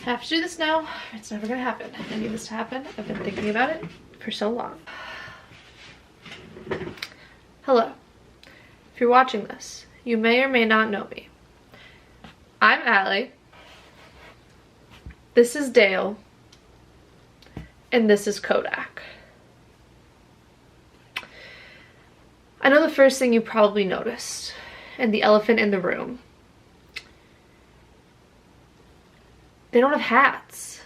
I have to do this now. It's never gonna happen. I need this to happen. I've been thinking about it for so long. Hello. If you're watching this, you may or may not know me. I'm Allie. This is Dale. And this is Kodak. I know the first thing you probably noticed, and the elephant in the room. They don't have hats.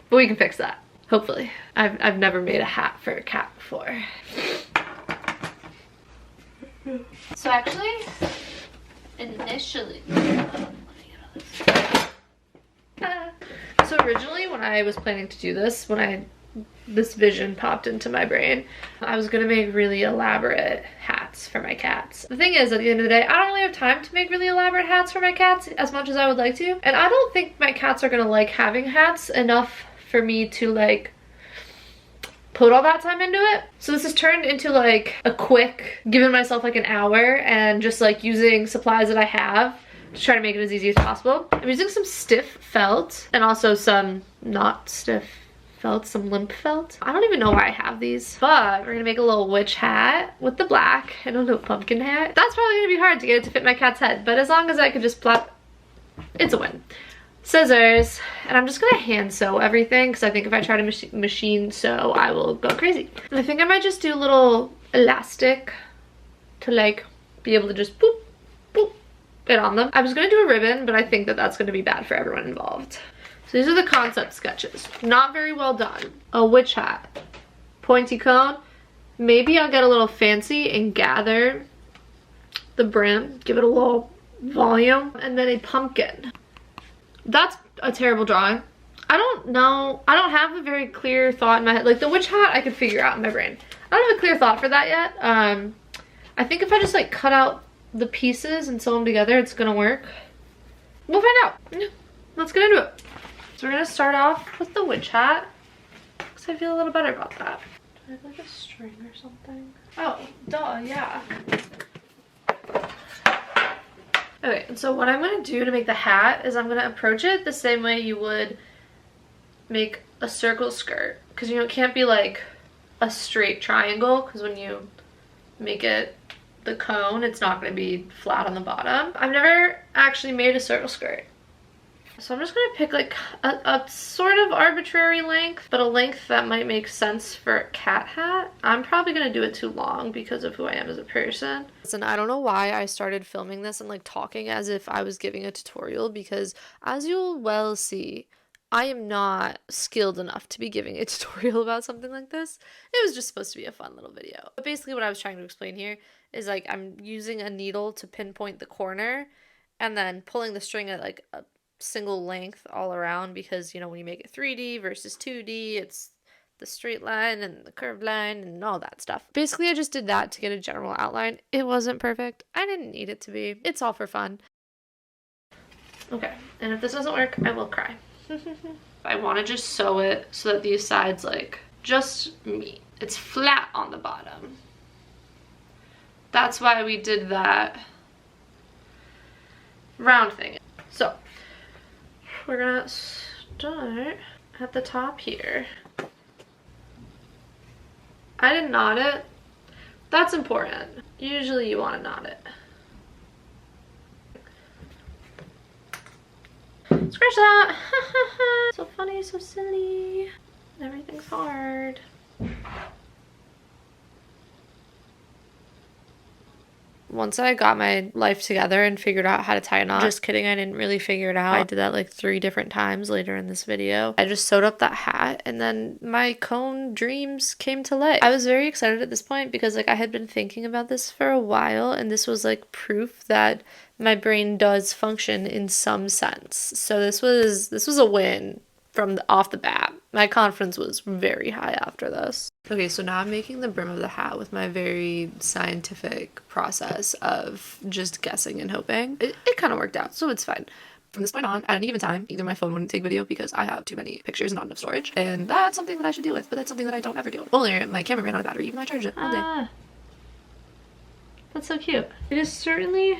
But we can fix that, hopefully. I've never made a hat for a cat before. So actually, initially, so originally when I was planning to do this, this vision popped into my brain, I was gonna make really elaborate hats for my cats. The thing is, at the end of the day, I don't really have time to make really elaborate hats for my cats as much as I would like to, and I don't think my cats are gonna like having hats enough for me to like put all that time into it. So this has turned into like a quick, giving myself like an hour and just like using supplies that I have to try to make it as easy as possible. I'm using some stiff felt and also some not stiff felt, some limp felt. I don't even know why I have these, but we're gonna make a little witch hat with the black and a little pumpkin hat. That's probably gonna be hard to get it to fit my cat's head, but as long as I could just plop, it's a win. Scissors, and I'm just gonna hand sew everything because I think if I try to machine sew, I will go crazy. And I think I might just do a little elastic to like be able to just boop, boop it on them. I was gonna do a ribbon, but I think that that's gonna be bad for everyone involved. So these are the concept sketches. Not very well done. A witch hat, pointy cone. Maybe I'll get a little fancy and gather the brim, give it a little volume, and then a pumpkin. That's a terrible drawing. I don't know. I don't have a very clear thought in my head. Like the witch hat I could figure out in my brain. I don't have a clear thought for that yet. I think if I just like cut out the pieces and sew them together, it's gonna work. We'll find out. Yeah, let's get into it. So we're gonna start off with the witch hat because I feel a little better about that. Do I have like a string or something? Oh, duh, yeah. Okay, and so what I'm gonna do to make the hat is I'm gonna approach it the same way you would make a circle skirt. Because you know, it can't be like a straight triangle because when you make it the cone, it's not gonna be flat on the bottom. I've never actually made a circle skirt. So I'm just gonna pick like a sort of arbitrary length, but a length that might make sense for a cat hat. I'm probably gonna do it too long because of who I am as a person. Listen, I don't know why I started filming this and like talking as if I was giving a tutorial because as you'll well see, I am not skilled enough to be giving a tutorial about something like this. It was just supposed to be a fun little video. But basically what I was trying to explain here is like I'm using a needle to pinpoint the corner and then pulling the string at like a single length all around because you know when you make it 3D versus 2D, it's the straight line and the curved line and all that stuff. Basically I just did that to get a general outline. It wasn't perfect. I didn't need it to be. It's all for fun. Okay, and if this doesn't work, I will cry. I want to just sew it so that these sides like just meet. It's flat on the bottom. That's why we did that round thing. So we're gonna start at the top here. I didn't knot it. That's important. Usually you want to knot it. Scratch that! So funny, so silly. Everything's hard. Once I got my life together and figured out how to tie a knot, just kidding, I didn't really figure it out. I did that like 3 different times later in this video. I just sewed up that hat and then my cone dreams came to life. I was very excited at this point because like I had been thinking about this for a while and this was like proof that my brain does function in some sense. So this was a win from off the bat. My confidence was very high after this. Okay, so now I'm making the brim of the hat with my very scientific process of just guessing and hoping. It kind of worked out, so it's fine. From this point on, at any given time, either my phone wouldn't take video because I have too many pictures and not enough storage, and that's something that I should deal with, but that's something that I don't ever deal with. Only my camera ran out of battery even though I charged it all day. That's so cute. It is certainly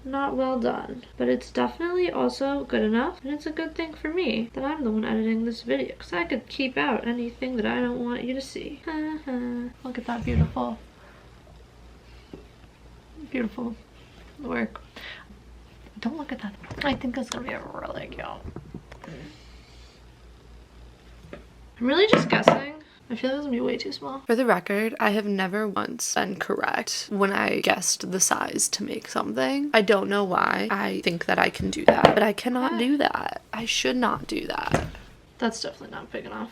not well done, but it's definitely also good enough, and it's a good thing for me that I'm the one editing this video, because I could keep out anything that I don't want you to see. Look at that beautiful work. Don't look at that. I think that's gonna be a really cute. I'm really just guessing. I feel like it's gonna be way too small. For the record, I have never once been correct when I guessed the size to make something. I don't know why I think that I can do that, but I cannot do that. I should not do that. That's definitely not big enough.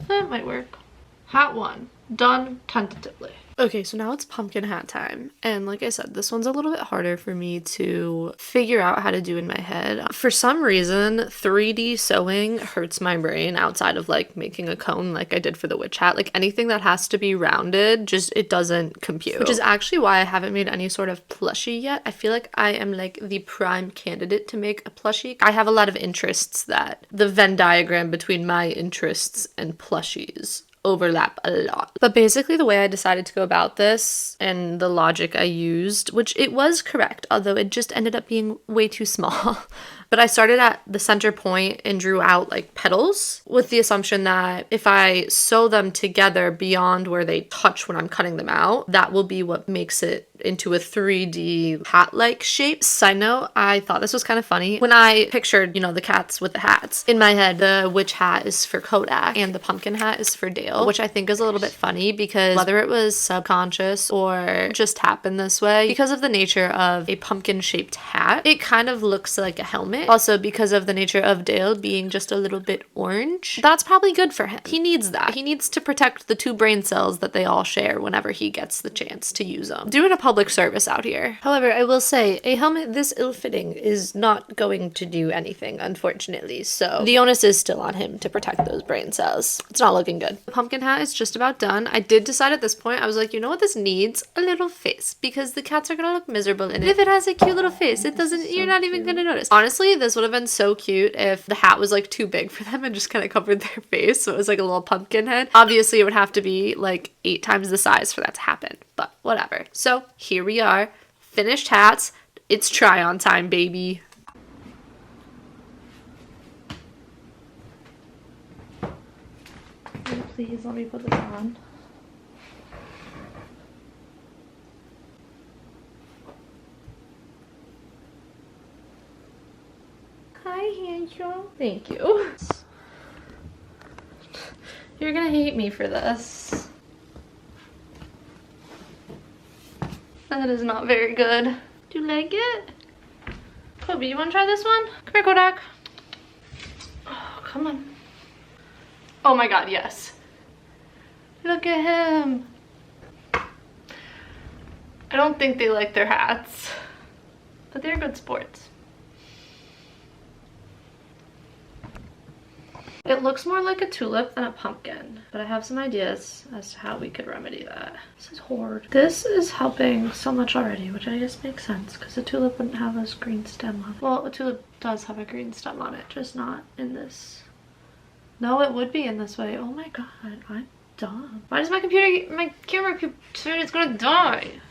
That might work. Hat 1. Done tentatively. Okay, so now it's pumpkin hat time. And like I said, this one's a little bit harder for me to figure out how to do in my head. For some reason, 3D sewing hurts my brain outside of like making a cone like I did for the witch hat. Like anything that has to be rounded, just it doesn't compute. Which is actually why I haven't made any sort of plushie yet. I feel like I am like the prime candidate to make a plushie. I have a lot of interests that the Venn diagram between my interests and plushies overlap a lot. But basically the way I decided to go about this and the logic I used, which it was correct, although it just ended up being way too small. But I started at the center point and drew out like petals with the assumption that if I sew them together beyond where they touch when I'm cutting them out, that will be what makes it into a 3D hat-like shape. Side note, I thought this was kind of funny. When I pictured, you know, the cats with the hats, in my head, the witch hat is for Kodak and the pumpkin hat is for Dale, which I think is a little bit funny because whether it was subconscious or just happened this way, because of the nature of a pumpkin-shaped hat, it kind of looks like a helmet. Also, because of the nature of Dale being just a little bit orange, that's probably good for him. He needs that. He needs to protect the 2 brain cells that they all share whenever he gets the chance to use them. Doing a public service out here. However, I will say, a helmet this ill-fitting is not going to do anything, unfortunately, so the onus is still on him to protect those brain cells. It's not looking good. The pumpkin hat is just about done. I did decide at this point, I was like, you know what this needs? A little face, because the cats are gonna look miserable in it. If it has a cute little face, it doesn't, you're not even gonna notice. Honestly, this would have been so cute if the hat was like too big for them and just kind of covered their face, so it was like a little pumpkin head. Obviously, it would have to be like 8 times the size for that to happen, but whatever. So here we are, finished hats. It's try on time, baby. Please let me put this on. Hi, Angel. Thank you. You're gonna hate me for this. That is not very good. Do you like it? Kobe, you wanna try this one? Come here, Kodak. Oh, come on. Oh my god, yes. Look at him. I don't think they like their hats, but they're good sports. It looks more like a tulip than a pumpkin, but I have some ideas as to how we could remedy that. This is horrid. This is helping so much already, which I guess makes sense because a tulip wouldn't have this green stem on it. Well, a tulip does have a green stem on it, just not in this. No, it would be in this way. Oh my god, I'm dumb. Why does my camera is gonna die?